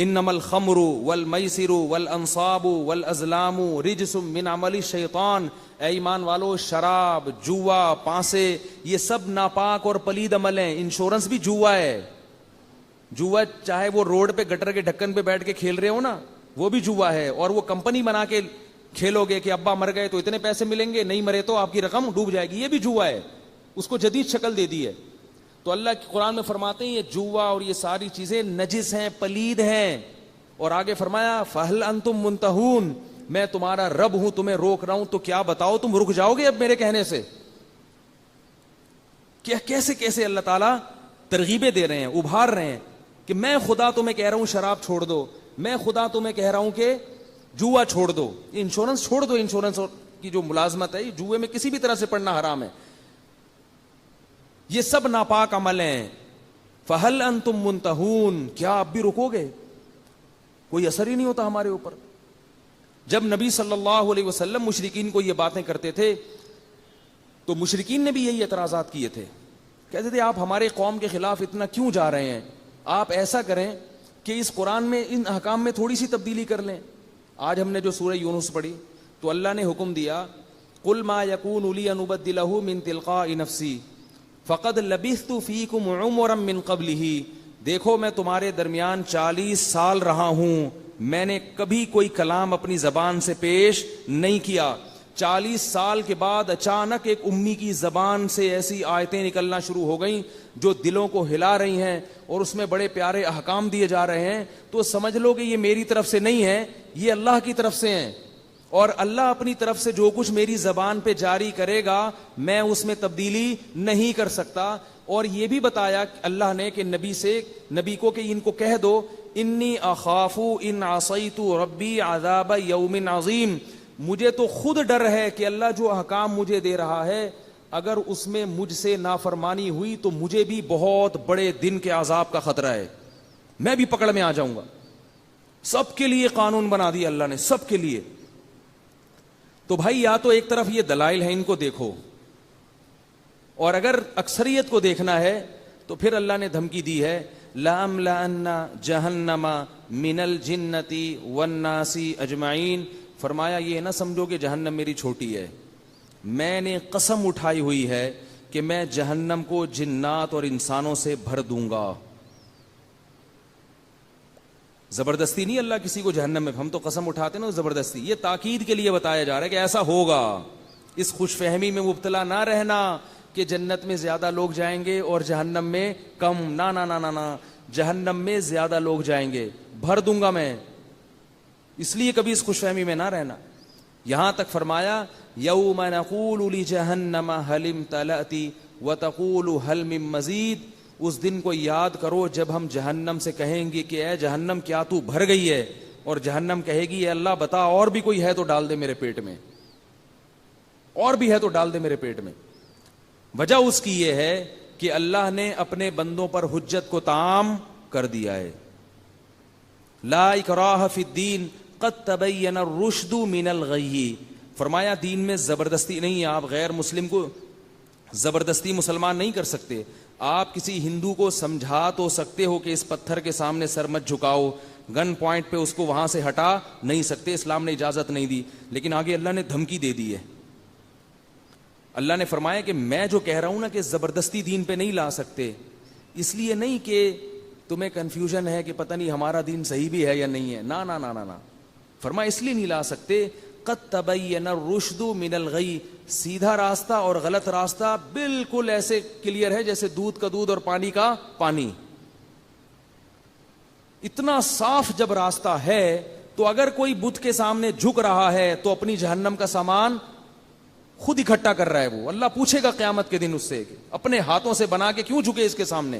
انما الخمر والمیسر والانصاب والازلام رجس من عمل الشیطان، اے ایمان والو شراب، جوا، پانسے، یہ سب ناپاک اور پلید عمل ہیں. انشورنس بھی جوا ہے. جوا چاہے وہ روڈ پہ گٹر کے ڈھکن پہ بیٹھ کے کھیل رہے ہو نا، وہ بھی جوا ہے. اور وہ کمپنی بنا کے کھیلو گے کہ ابا مر گئے تو اتنے پیسے ملیں گے، نہیں مرے تو آپ کی رقم ڈوب جائے گی، یہ بھی جوا ہے. اس کو جدید شکل دے دی ہے. تو اللہ کی قرآن میں فرماتے ہیں یہ جوا اور یہ ساری چیزیں نجس ہیں، پلید ہیں. اور آگے فرمایا فَهَلْ أَنْتُمْ مُنْتَهُونَ، میں تمہارا رب ہوں، تمہیں روک رہا ہوں، تو کیا بتاؤ تم رک جاؤ گے اب میرے کہنے سے؟ کیا کیسے کیسے اللہ تعالیٰ ترغیبیں دے رہے ہیں، ابھار رہے ہیں کہ میں خدا تمہیں کہہ رہا ہوں شراب چھوڑ دو، میں خدا تمہیں کہہ رہا ہوں کہ جوا چھوڑ دو، انشورنس چھوڑ دو. انشورنس کی جو ملازمت ہے، جوئے میں کسی بھی طرح سے پڑنا حرام ہے. یہ سب ناپاک عمل ہیں. فَهَلْ أَنْتُمْ مُنْتَهُونَ، کیا آپ بھی رکو گے؟ کوئی اثر ہی نہیں ہوتا ہمارے اوپر. جب نبی صلی اللہ علیہ وسلم مشرکین کو یہ باتیں کرتے تھے تو مشرکین نے بھی یہی اعتراضات کیے تھے. کہتے تھے آپ ہمارے قوم کے خلاف اتنا کیوں جا رہے ہیں؟ آپ ایسا کریں کہ اس قرآن میں ان احکام میں تھوڑی سی تبدیلی کر لیں. آج ہم نے جو سورہ یونس پڑھی تو اللہ نے حکم دیا قُلْ مَا يَكُونُ لِي أَنْ أُبَدِّلَهُ مِنْ تِلْقَاءِ نَفْسِي فَقَدْ لَبِثْتُ فِيكُمْ عُمُرًا مِنْ قَبْلِهِ، دیکھو میں تمہارے درمیان 40 سال رہا ہوں، میں نے کبھی کوئی کلام اپنی زبان سے پیش نہیں کیا. 40 سال کے بعد اچانک ایک امی کی زبان سے ایسی آیتیں نکلنا شروع ہو گئیں جو دلوں کو ہلا رہی ہیں اور اس میں بڑے پیارے احکام دیے جا رہے ہیں، تو سمجھ لو کہ یہ میری طرف سے نہیں ہے، یہ اللہ کی طرف سے ہیں. اور اللہ اپنی طرف سے جو کچھ میری زبان پہ جاری کرے گا میں اس میں تبدیلی نہیں کر سکتا. اور یہ بھی بتایا اللہ نے کہ نبی کو کہ ان کو کہہ دو انی اخاف ان عصیت ربی عذاب یوم عظیم، مجھے تو خود ڈر ہے کہ اللہ جو احکام مجھے دے رہا ہے اگر اس میں مجھ سے نافرمانی ہوئی تو مجھے بھی بہت بڑے دن کے عذاب کا خطرہ ہے، میں بھی پکڑ میں آ جاؤں گا. سب کے لیے قانون بنا دیا اللہ نے، سب کے لیے. تو بھائی یا تو ایک طرف یہ دلائل ہیں، ان کو دیکھو، اور اگر اکثریت کو دیکھنا ہے تو پھر اللہ نے دھمکی دی ہے لَأَمْلَأَنَّ جَهَنَّمَ مِنَ الْجِنَّةِ وَالنَّاسِ أَجْمَعِينَ. فرمایا یہ نہ سمجھو کہ جہنم میری چھوٹی ہے، میں نے قسم اٹھائی ہوئی ہے کہ میں جہنم کو جنات اور انسانوں سے بھر دوں گا. زبردستی نہیں اللہ کسی کو جہنم میں، ہم تو قسم اٹھاتے نا زبردستی. یہ تاکید کے لیے بتایا جا رہا ہے کہ ایسا ہوگا. اس خوش فہمی میں مبتلا نہ رہنا کہ جنت میں زیادہ لوگ جائیں گے اور جہنم میں کم. نا نا نا نا نا، جہنم میں زیادہ لوگ جائیں گے، بھر دوں گا میں. اس لیے کبھی اس خوش فہمی میں نہ رہنا. یہاں تک فرمایا یوم نقول لجہنم هل امتلأت وتقول هل من مزید. اس دن کو یاد کرو جب ہم جہنم سے کہیں گے کہ اے جہنم کیا تو بھر گئی ہے، اور جہنم کہے گی اے اللہ بتا اور بھی کوئی ہے تو ڈال دے میرے پیٹ میں، اور بھی ہے تو ڈال دے میرے پیٹ میں. وجہ اس کی یہ ہے کہ اللہ نے اپنے بندوں پر حجت کو تام کر دیا ہے. لا اکراہ فی الدین قد تبین الرشد من الغی. فرمایا دین میں زبردستی نہیں ہے، آپ غیر مسلم کو زبردستی مسلمان نہیں کر سکتے. آپ کسی ہندو کو سمجھا تو سکتے ہو کہ اس پتھر کے سامنے سر مت جھکاؤ، گن پوائنٹ پہ اس کو وہاں سے ہٹا نہیں سکتے، اسلام نے اجازت نہیں دی. لیکن آگے اللہ نے دھمکی دے دی ہے. اللہ نے فرمایا کہ میں جو کہہ رہا ہوں نا کہ زبردستی دین پہ نہیں لا سکتے، اس لیے نہیں کہ تمہیں کنفیوژن ہے کہ پتہ نہیں ہمارا دین صحیح بھی ہے یا نہیں ہے. نا نا نا نا نا، فرمایا اس لیے نہیں لا سکتے قد تبین الرشد من الغی. سیدھا راستہ اور غلط راستہ بالکل ایسے کلیئر ہے جیسے دودھ کا دودھ اور پانی کا پانی. اتنا صاف جب راستہ ہے تو اگر کوئی بت کے سامنے جھک رہا ہے تو اپنی جہنم کا سامان خود اکٹھا کر رہا ہے. وہ اللہ پوچھے گا قیامت کے دن اس سے کہ اپنے ہاتھوں سے بنا کے کیوں جھکے اس کے سامنے.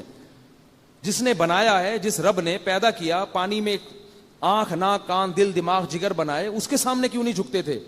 جس نے بنایا ہے، جس رب نے پیدا کیا، پانی میں آنکھ ناک کان دل دماغ جگر بنائے، اس کے سامنے کیوں نہیں جھکتے تھے؟